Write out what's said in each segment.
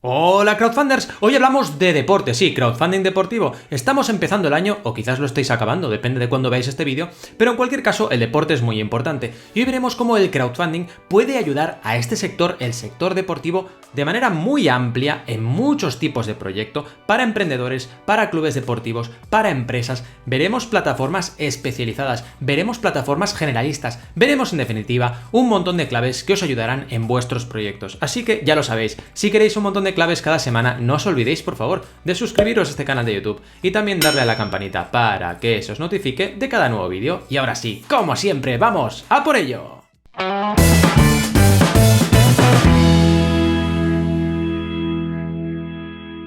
Hola crowdfunders, hoy hablamos de deporte, sí, crowdfunding deportivo. Estamos empezando el año, o quizás lo estéis acabando, depende de cuándo veáis este vídeo, pero en cualquier caso el deporte es muy importante. Y hoy veremos cómo el crowdfunding puede ayudar a este sector, el sector deportivo, de manera muy amplia en muchos tipos de proyecto, para emprendedores, para clubes deportivos, para empresas. Veremos plataformas especializadas, veremos plataformas generalistas, veremos en definitiva un montón de claves que os ayudarán en vuestros proyectos. Así que ya lo sabéis, si queréis un montón de claves cada semana, no os olvidéis por favor de suscribiros a este canal de YouTube y también darle a la campanita para que se os notifique de cada nuevo vídeo. Y ahora sí, como siempre, ¡vamos a por ello!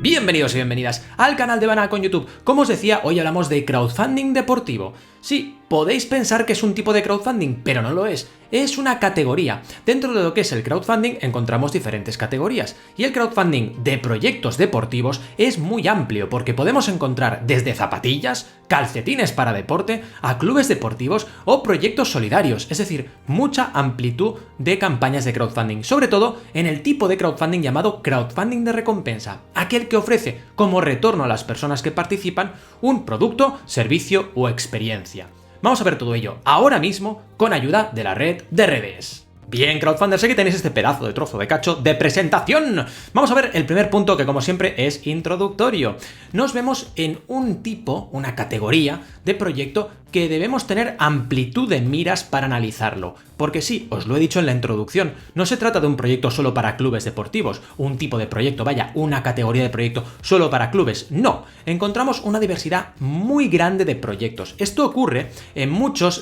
Bienvenidos y bienvenidas al canal de Banaco en YouTube. Como os decía, hoy hablamos de crowdfunding deportivo. Sí, podéis pensar que es un tipo de crowdfunding, pero no lo es. Es una categoría. Dentro de lo que es el crowdfunding encontramos diferentes categorías. Y el crowdfunding de proyectos deportivos es muy amplio porque podemos encontrar desde zapatillas, calcetines para deporte, a clubes deportivos o proyectos solidarios. Es decir, mucha amplitud de campañas de crowdfunding. Sobre todo en el tipo de crowdfunding llamado crowdfunding de recompensa. Aquel que ofrece como retorno a las personas que participan un producto, servicio o experiencia. Vamos a ver todo ello ahora mismo con ayuda de la red de redes. Bien, crowdfunders, aquí tenéis este pedazo de trozo de cacho de presentación. Vamos a ver el primer punto, que como siempre es introductorio. Nos vemos en un tipo, una categoría de proyecto que debemos tener amplitud de miras para analizarlo. Porque sí, os lo he dicho en la introducción, no se trata de un proyecto solo para clubes deportivos, un tipo de proyecto, vaya, una categoría de proyecto solo para clubes. No, encontramos una diversidad muy grande de proyectos. Esto ocurre en muchas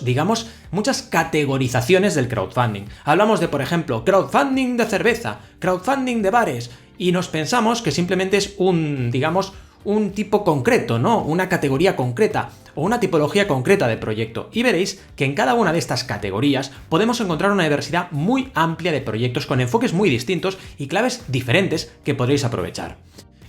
categorizaciones del crowdfunding. Hablamos de, por ejemplo, crowdfunding de cerveza, crowdfunding de bares, y nos pensamos que simplemente es un tipo concreto, ¿no? Una categoría concreta o una tipología concreta de proyecto. Y veréis que en cada una de estas categorías podemos encontrar una diversidad muy amplia de proyectos con enfoques muy distintos y claves diferentes que podréis aprovechar.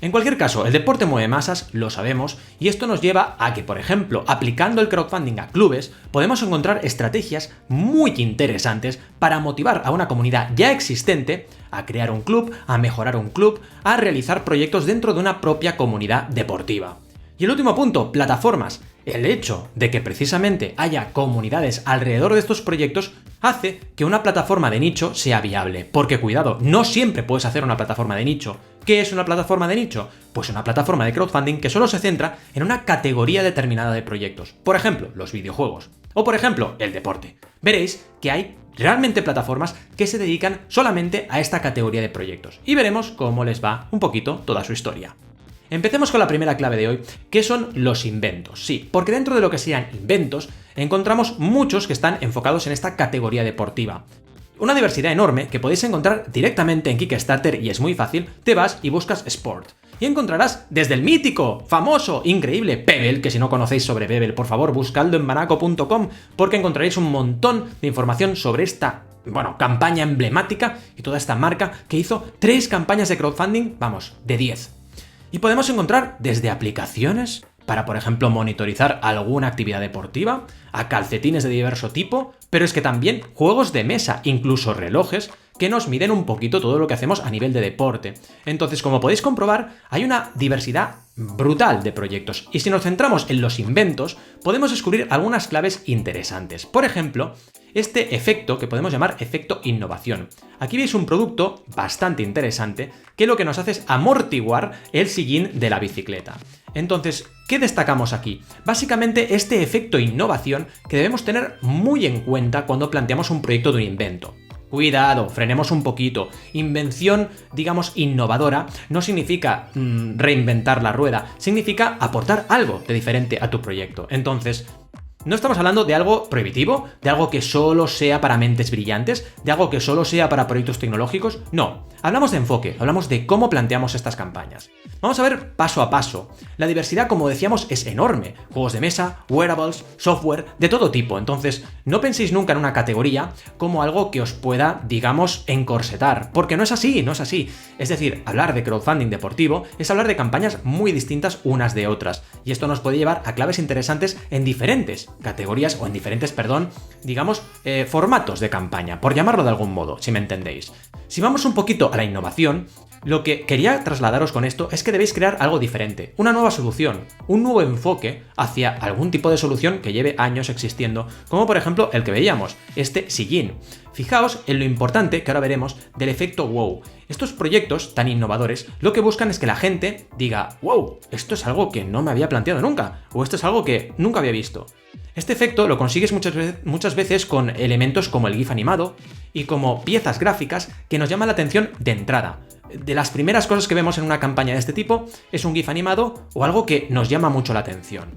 En cualquier caso, el deporte mueve masas, lo sabemos, y esto nos lleva a que, por ejemplo, aplicando el crowdfunding a clubes, podemos encontrar estrategias muy interesantes para motivar a una comunidad ya existente a crear un club, a mejorar un club, a realizar proyectos dentro de una propia comunidad deportiva. Y el último punto, plataformas. El hecho de que precisamente haya comunidades alrededor de estos proyectos hace que una plataforma de nicho sea viable. Porque cuidado, no siempre puedes hacer una plataforma de nicho. ¿Qué es una plataforma de nicho? Pues una plataforma de crowdfunding que solo se centra en una categoría determinada de proyectos. Por ejemplo, los videojuegos. O por ejemplo, el deporte. Veréis que hay realmente plataformas que se dedican solamente a esta categoría de proyectos. Y veremos cómo les va un poquito toda su historia. Empecemos con la primera clave de hoy, que son los inventos. Sí, porque dentro de lo que sean inventos, encontramos muchos que están enfocados en esta categoría deportiva. Una diversidad enorme que podéis encontrar directamente en Kickstarter y es muy fácil, te vas y buscas Sport. Y encontrarás desde el mítico, famoso, increíble Pebble, que si no conocéis sobre Pebble, por favor, buscadlo en banaco.com, porque encontraréis un montón de información sobre esta campaña emblemática y toda esta marca que hizo 3 campañas de crowdfunding, de 10. Y podemos encontrar desde aplicaciones para, por ejemplo, monitorizar alguna actividad deportiva, a calcetines de diverso tipo, pero es que también juegos de mesa, incluso relojes, que nos miden un poquito todo lo que hacemos a nivel de deporte. Entonces, como podéis comprobar, hay una diversidad brutal de proyectos. Y si nos centramos en los inventos, podemos descubrir algunas claves interesantes. Por ejemplo, este efecto que podemos llamar efecto innovación. Aquí veis un producto bastante interesante que lo que nos hace es amortiguar el sillín de la bicicleta. Entonces, ¿qué destacamos aquí? Básicamente este efecto innovación que debemos tener muy en cuenta cuando planteamos un proyecto de un invento. Cuidado, frenemos un poquito. Invención, innovadora, no significa reinventar la rueda, significa aportar algo de diferente a tu proyecto. Entonces, no estamos hablando de algo prohibitivo, de algo que solo sea para mentes brillantes, de algo que solo sea para proyectos tecnológicos. No, hablamos de enfoque, hablamos de cómo planteamos estas campañas. Vamos a ver paso a paso. La diversidad, como decíamos, es enorme. Juegos de mesa, wearables, software, de todo tipo. Entonces, no penséis nunca en una categoría como algo que os pueda, encorsetar. Porque no es así, no es así. Es decir, hablar de crowdfunding deportivo es hablar de campañas muy distintas unas de otras. Y esto nos puede llevar a claves interesantes en diferentes categorías o en diferentes, formatos de campaña, por llamarlo de algún modo, si me entendéis. Si vamos un poquito a la innovación, Lo que quería trasladaros con esto es que debéis crear algo diferente, una nueva solución, un nuevo enfoque hacia algún tipo de solución que lleve años existiendo, como por ejemplo el que veíamos, este sillín. Fijaos en lo importante, que ahora veremos, del efecto wow. Estos proyectos tan innovadores lo que buscan es que la gente diga, wow, esto es algo que no me había planteado nunca, o esto es algo que nunca había visto. Este efecto lo consigues muchas veces con elementos como el GIF animado y como piezas gráficas que nos llaman la atención de entrada. De las primeras cosas que vemos en una campaña de este tipo es un GIF animado o algo que nos llama mucho la atención.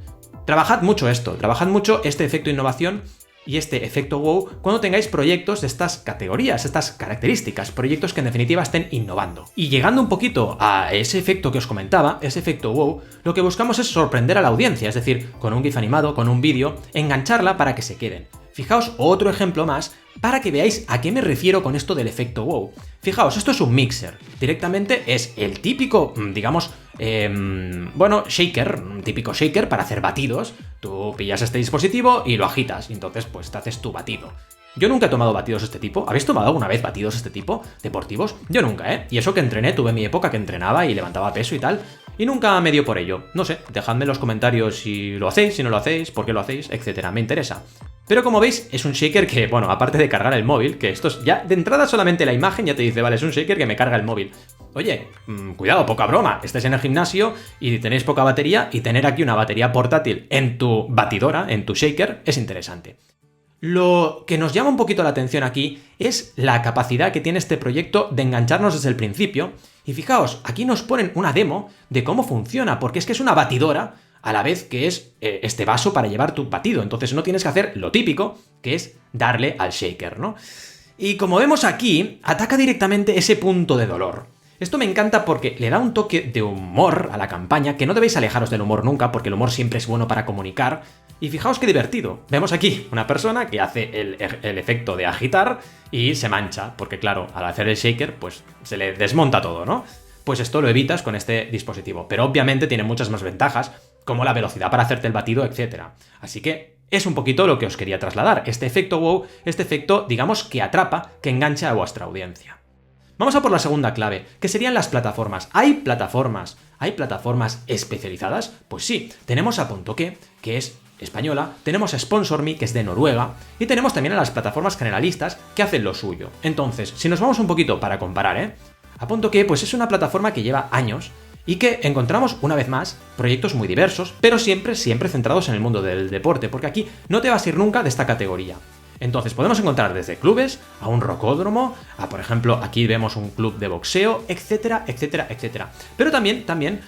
Trabajad mucho esto, trabajad mucho este efecto innovación y este efecto wow cuando tengáis proyectos de estas categorías, estas características, proyectos que en definitiva estén innovando. Y llegando un poquito a ese efecto que os comentaba, ese efecto wow, lo que buscamos es sorprender a la audiencia, es decir, con un GIF animado, con un vídeo, engancharla para que se queden. Fijaos otro ejemplo más para que veáis a qué me refiero con esto del efecto wow. Fijaos, esto es un mixer. Directamente es el típico, digamos, shaker, un típico shaker para hacer batidos. Tú pillas este dispositivo y lo agitas, y entonces pues te haces tu batido. Yo nunca he tomado batidos de este tipo. ¿Habéis tomado alguna vez batidos de este tipo? ¿Deportivos? Yo nunca, ¿eh? Y eso que entrené, tuve mi época que entrenaba y levantaba peso y tal, y nunca me dio por ello. No sé, dejadme en los comentarios si lo hacéis, si no lo hacéis, por qué lo hacéis, etcétera. Me interesa. Pero como veis, es un shaker que, bueno, aparte de cargar el móvil, que esto es ya de entrada solamente la imagen ya te dice, vale, es un shaker que me carga el móvil. Oye, cuidado, poca broma, estáis en el gimnasio y tenéis poca batería y tener aquí una batería portátil en tu batidora, en tu shaker, es interesante. Lo que nos llama un poquito la atención aquí es la capacidad que tiene este proyecto de engancharnos desde el principio. Y fijaos, aquí nos ponen una demo de cómo funciona, porque es que es una batidora a la vez que es este vaso para llevar tu batido. Entonces no tienes que hacer lo típico, que es darle al shaker, ¿no? Y como vemos aquí, ataca directamente ese punto de dolor. Esto me encanta porque le da un toque de humor a la campaña, que no debéis alejaros del humor nunca, porque el humor siempre es bueno para comunicar. Y fijaos qué divertido. Vemos aquí una persona que hace el efecto de agitar y se mancha, porque claro, al hacer el shaker, pues se le desmonta todo, ¿no? Pues esto lo evitas con este dispositivo, pero obviamente tiene muchas más ventajas, como la velocidad para hacerte el batido, etc. Así que es un poquito lo que os quería trasladar, este efecto wow, este efecto, digamos, que atrapa, que engancha a vuestra audiencia. Vamos a por la segunda clave, que serían las plataformas. ¿Hay plataformas especializadas? Pues sí, tenemos a Puntoque, que es española, tenemos a SponsorMe, que es de Noruega, y tenemos también a las plataformas generalistas que hacen lo suyo. Entonces, si nos vamos un poquito para comparar, a Puntoque, pues es una plataforma que lleva años y que encontramos, una vez más, proyectos muy diversos, pero siempre centrados en el mundo del deporte, porque aquí no te vas a ir nunca de esta categoría. Entonces podemos encontrar desde clubes a un rocódromo, a por ejemplo aquí vemos un club de boxeo, etcétera, etcétera, etcétera. Pero también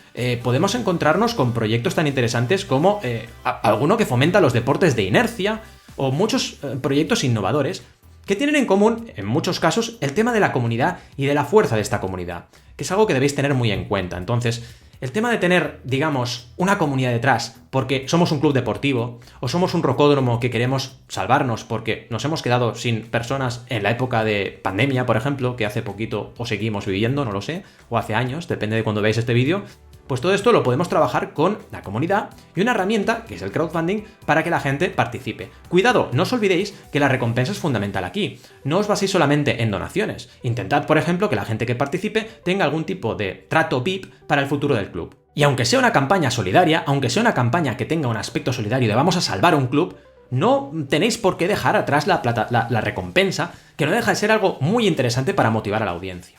podemos encontrarnos con proyectos tan interesantes como alguno que fomenta los deportes de inercia o muchos proyectos innovadores que tienen en común, en muchos casos, el tema de la comunidad y de la fuerza de esta comunidad, que es algo que debéis tener muy en cuenta. Entonces, el tema de tener, digamos, una comunidad detrás, porque somos un club deportivo, o somos un rocódromo que queremos salvarnos porque nos hemos quedado sin personas en la época de pandemia, por ejemplo, que hace poquito o seguimos viviendo, no lo sé, o hace años, depende de cuando veáis este vídeo, pues todo esto lo podemos trabajar con la comunidad y una herramienta, que es el crowdfunding, para que la gente participe. Cuidado, no os olvidéis que la recompensa es fundamental aquí. No os baséis solamente en donaciones. Intentad, por ejemplo, que la gente que participe tenga algún tipo de trato VIP para el futuro del club. Y aunque sea una campaña solidaria, aunque sea una campaña que tenga un aspecto solidario de vamos a salvar un club, no tenéis por qué dejar atrás la recompensa, que no deja de ser algo muy interesante para motivar a la audiencia.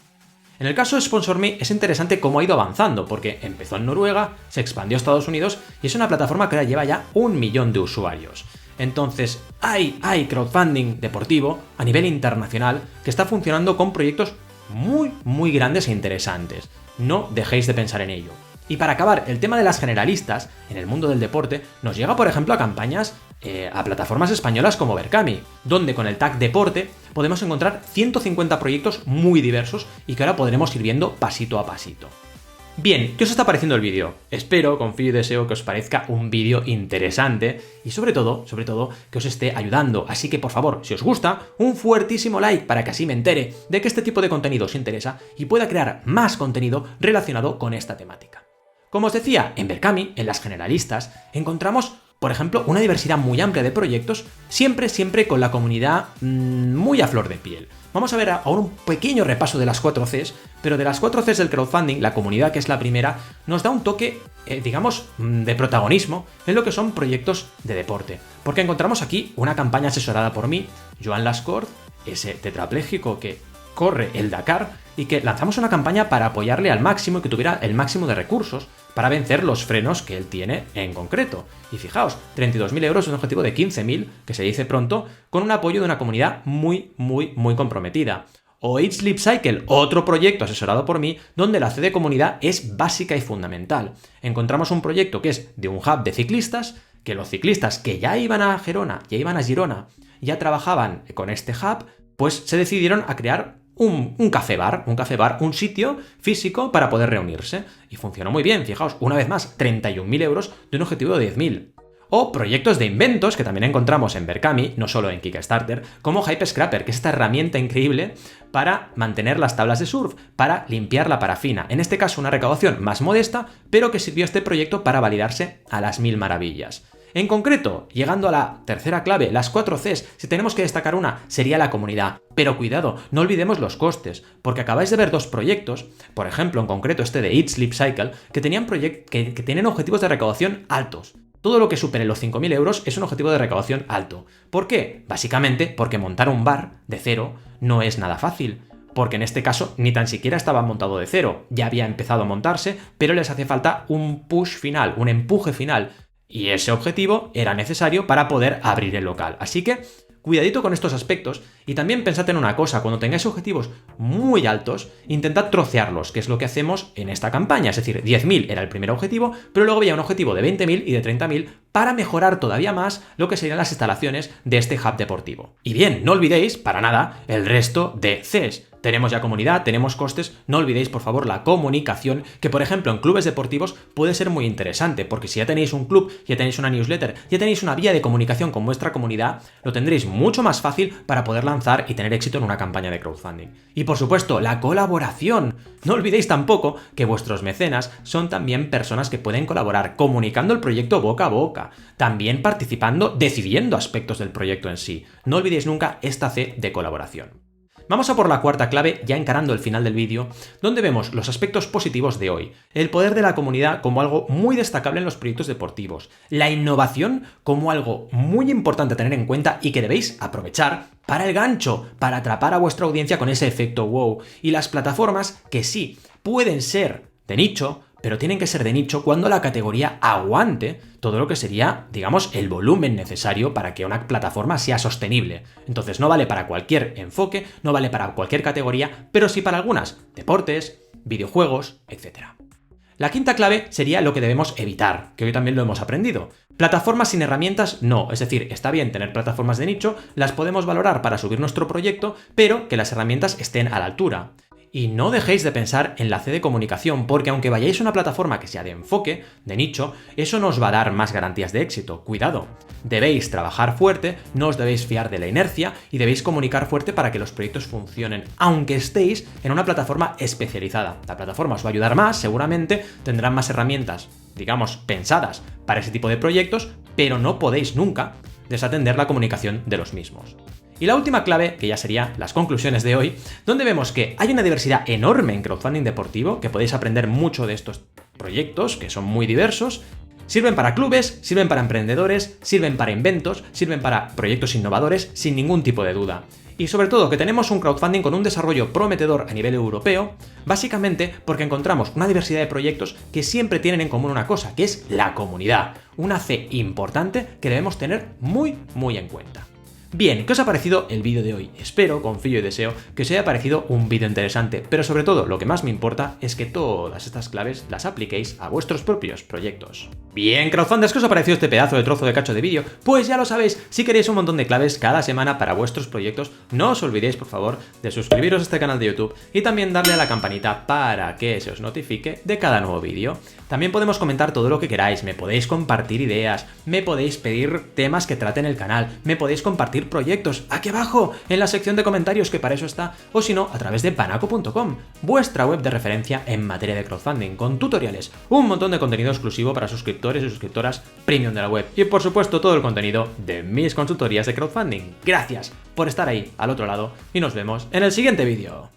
En el caso de SponsorMe es interesante cómo ha ido avanzando, porque empezó en Noruega, se expandió a Estados Unidos y es una plataforma que ahora lleva ya 1 millón de usuarios. Entonces, hay crowdfunding deportivo a nivel internacional que está funcionando con proyectos muy grandes e interesantes. No dejéis de pensar en ello. Y para acabar, el tema de las generalistas en el mundo del deporte nos llega, por ejemplo, a campañas a plataformas españolas como Berkami, donde con el tag deporte podemos encontrar 150 proyectos muy diversos y que ahora podremos ir viendo pasito a pasito. Bien, ¿qué os está pareciendo el vídeo? Espero, confío y deseo que os parezca un vídeo interesante y sobre todo, que os esté ayudando. Así que por favor, si os gusta, un fuertísimo like para que así me entere de que este tipo de contenido os interesa y pueda crear más contenido relacionado con esta temática. Como os decía, en Berkami, en las generalistas, encontramos por ejemplo, una diversidad muy amplia de proyectos, siempre con la comunidad muy a flor de piel. Vamos a ver ahora un pequeño repaso de las 4 Cs, pero de las 4 Cs del crowdfunding, la comunidad, que es la primera, nos da un toque, digamos, de protagonismo en lo que son proyectos de deporte. Porque encontramos aquí una campaña asesorada por mí, Joan Lascord, ese tetrapléjico que corre el Dakar, y que lanzamos una campaña para apoyarle al máximo y que tuviera el máximo de recursos para vencer los frenos que él tiene en concreto. Y fijaos, 32.000 euros, un objetivo de 15.000, que se dice pronto, con un apoyo de una comunidad muy comprometida. O Eat Sleep Cycle, otro proyecto asesorado por mí, donde la C de comunidad es básica y fundamental. Encontramos un proyecto que es de un hub de ciclistas, que los ciclistas que ya iban a Girona, ya trabajaban con este hub, pues se decidieron a crear un café bar, un sitio físico para poder reunirse. Y funcionó muy bien, fijaos, una vez más, 31.000 euros de un objetivo de 10.000. O proyectos de inventos que también encontramos en Berkami, no solo en Kickstarter, como Hypescraper, que es esta herramienta increíble para mantener las tablas de surf, para limpiar la parafina. En este caso una recaudación más modesta, pero que sirvió a este proyecto para validarse a las 1000 maravillas. En concreto, llegando a la tercera clave, las 4 Cs, si tenemos que destacar una, sería la comunidad. Pero cuidado, no olvidemos los costes, porque acabáis de ver 2 proyectos, por ejemplo, en concreto este de Eat Sleep Cycle, que tienen objetivos de recaudación altos. Todo lo que supere los 5.000 euros es un objetivo de recaudación alto. ¿Por qué? Básicamente porque montar un bar de cero no es nada fácil. Porque en este caso ni tan siquiera estaba montado de cero, ya había empezado a montarse, pero les hace falta un push final, un empuje final. Y ese objetivo era necesario para poder abrir el local. Así que, cuidadito con estos aspectos y también pensad en una cosa, cuando tengáis objetivos muy altos, intentad trocearlos, que es lo que hacemos en esta campaña. Es decir, 10.000 era el primer objetivo, pero luego había un objetivo de 20.000 y de 30.000 para mejorar todavía más lo que serían las instalaciones de este hub deportivo. Y bien, no olvidéis, para nada, el resto de Cs. Tenemos ya comunidad, tenemos costes, no olvidéis por favor la comunicación, que por ejemplo en clubes deportivos puede ser muy interesante, porque si ya tenéis un club, ya tenéis una newsletter, ya tenéis una vía de comunicación con vuestra comunidad, lo tendréis mucho más fácil para poder lanzar y tener éxito en una campaña de crowdfunding. Y por supuesto, la colaboración. No olvidéis tampoco que vuestros mecenas son también personas que pueden colaborar comunicando el proyecto boca a boca, también participando, decidiendo aspectos del proyecto en sí. No olvidéis nunca esta C de colaboración. Vamos a por la cuarta clave, ya encarando el final del vídeo, donde vemos los aspectos positivos de hoy. El poder de la comunidad como algo muy destacable en los proyectos deportivos. La innovación como algo muy importante a tener en cuenta y que debéis aprovechar para el gancho, para atrapar a vuestra audiencia con ese efecto wow. Y las plataformas que sí, pueden ser de nicho, pero tienen que ser de nicho cuando la categoría aguante todo lo que sería, digamos, el volumen necesario para que una plataforma sea sostenible. Entonces no vale para cualquier enfoque, no vale para cualquier categoría, pero sí para algunas, deportes, videojuegos, etc. La quinta clave sería lo que debemos evitar, que hoy también lo hemos aprendido. Plataformas sin herramientas, no. Es decir, está bien tener plataformas de nicho, las podemos valorar para subir nuestro proyecto, pero que las herramientas estén a la altura. Y no dejéis de pensar en la C de comunicación, porque aunque vayáis a una plataforma que sea de enfoque, de nicho, eso no os va a dar más garantías de éxito. Cuidado, debéis trabajar fuerte, no os debéis fiar de la inercia y debéis comunicar fuerte para que los proyectos funcionen, aunque estéis en una plataforma especializada. La plataforma os va a ayudar más, seguramente tendrán más herramientas, digamos, pensadas para ese tipo de proyectos, pero no podéis nunca desatender la comunicación de los mismos. Y la última clave, que ya serían las conclusiones de hoy, donde vemos que hay una diversidad enorme en crowdfunding deportivo, que podéis aprender mucho de estos proyectos, que son muy diversos, sirven para clubes, sirven para emprendedores, sirven para inventos, sirven para proyectos innovadores, sin ningún tipo de duda. Y sobre todo que tenemos un crowdfunding con un desarrollo prometedor a nivel europeo, básicamente porque encontramos una diversidad de proyectos que siempre tienen en común una cosa, que es la comunidad, una C importante que debemos tener muy en cuenta. Bien, ¿qué os ha parecido el vídeo de hoy? Espero, confío y deseo que os haya parecido un vídeo interesante, pero sobre todo lo que más me importa es que todas estas claves las apliquéis a vuestros propios proyectos. Bien, crowdfunders, ¿qué os ha parecido este pedazo de trozo de cacho de vídeo? Pues ya lo sabéis, si queréis un montón de claves cada semana para vuestros proyectos, no os olvidéis por favor de suscribiros a este canal de YouTube y también darle a la campanita para que se os notifique de cada nuevo vídeo. También podemos comentar todo lo que queráis, me podéis compartir ideas, me podéis pedir temas que traten el canal, me podéis compartir compartir proyectos aquí abajo en la sección de comentarios, que para eso está, o si no, a través de banaco.com, vuestra web de referencia en materia de crowdfunding, con tutoriales, un montón de contenido exclusivo para suscriptores y suscriptoras premium de la web y por supuesto todo el contenido de mis consultorías de crowdfunding. Gracias por estar ahí al otro lado y nos vemos en el siguiente vídeo.